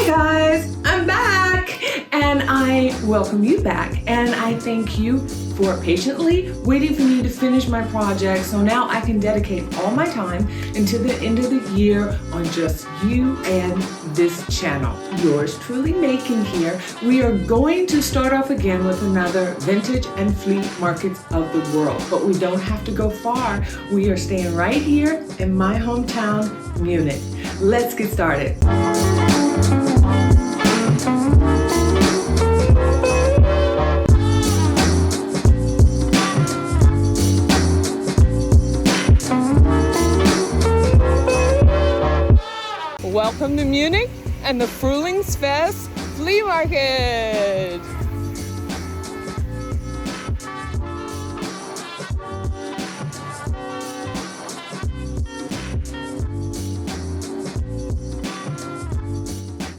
Hi guys, I'm back and I welcome you back and I thank you for patiently waiting for me to finish my project so now I can dedicate all my time until the end of the year on just you and this channel. Yours truly making here. We are going to start off again with another vintage and flea markets of the world, but we don't have to go far. We are staying right here in my hometown, Munich. Let's get started. Welcome to Munich and the Frühlingsfest flea market.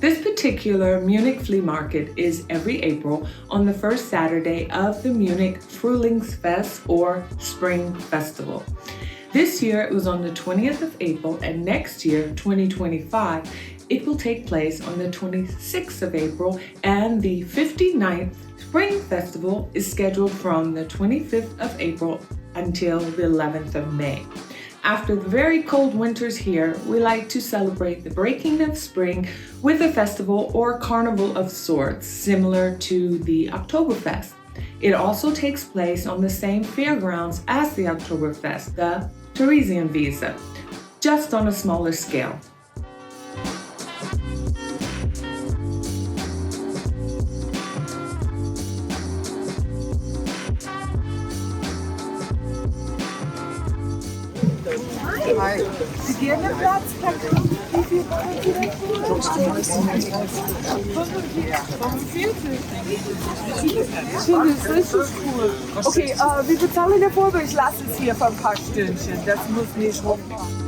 This particular Munich flea market is every April on the first Saturday of the Munich Frühlingsfest or Spring Festival. This year it was on the 20th of April and next year, 2025, it will take place on the 26th of April and the 59th Spring Festival is scheduled from the 25th of April until the 11th of May. After the very cold winters here, we like to celebrate the breaking of spring with a festival or carnival of sorts, similar to the Oktoberfest. It also takes place on the same fairgrounds as the Oktoberfest, the Theresienwiese, just on a smaller scale. Hi. Sie gerne Platz packen? Wie viel könnt ihr denn tun? 45. Ich finde es richtig cool. Okay, wie bezahlen wir vor? Ich lasse es hier für ein paar Stündchen. Das muss nicht rumfahren.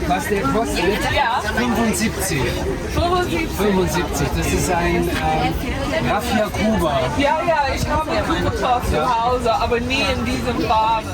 Was der kostet? Ja. 75. 75. 75. Das ist ein Raffia Kuba. Ja, ich habe Kuba zu Hause, aber nie in diesem Farbe.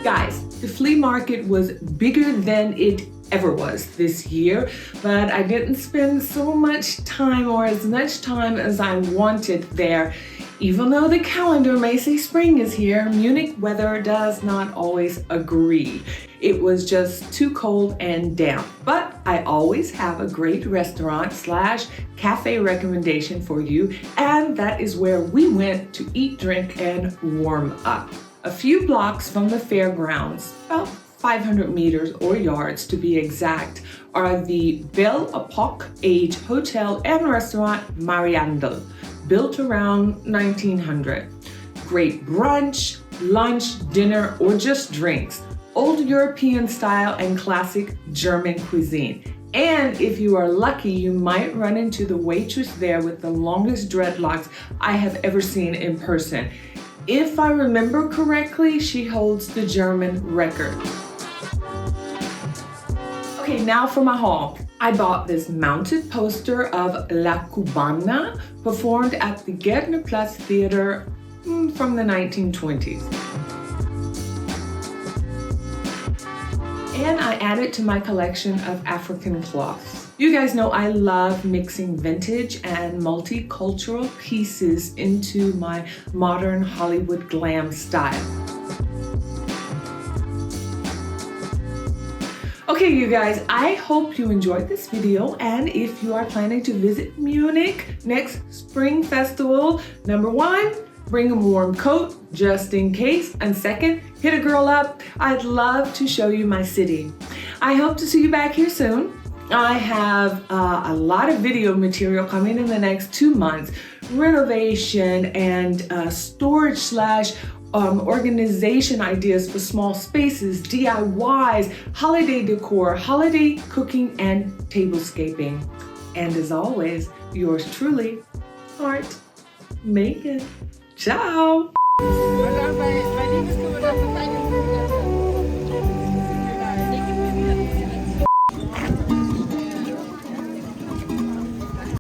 Guys, the flea market was bigger than it ever was this year, but I didn't spend so much time or as much time as I wanted there. Even though the calendar may say spring is here, Munich weather does not always agree. It was just too cold and damp, but I always have a great restaurant / cafe recommendation for you, and that is where we went to eat, drink, and warm up. A few blocks from the fairgrounds, about 500 meters or yards to be exact, are the Belle Epoque Age Hotel and Restaurant Mariandel, built around 1900. Great brunch, lunch, dinner, or just drinks. Old European style and classic German cuisine. And if you are lucky, you might run into the waitress there with the longest dreadlocks I have ever seen in person. If I remember correctly, she holds the German record. Okay, now for my haul. I bought this mounted poster of La Cubana, performed at the Gärtnerplatz Theater from the 1920s. And I added to my collection of African cloths. You guys know I love mixing vintage and multicultural pieces into my modern Hollywood glam style. Okay, you guys, I hope you enjoyed this video, and if you are planning to visit Munich next spring festival, number one, bring a warm coat just in case, and second, hit a girl up. I'd love to show you my city. I hope to see you back here soon. I have a lot of video material coming in the next 2 months, renovation and storage / organization ideas for small spaces, DIYs, holiday decor, holiday cooking, and tablescaping. And as always, yours truly, Art Megan. Ciao!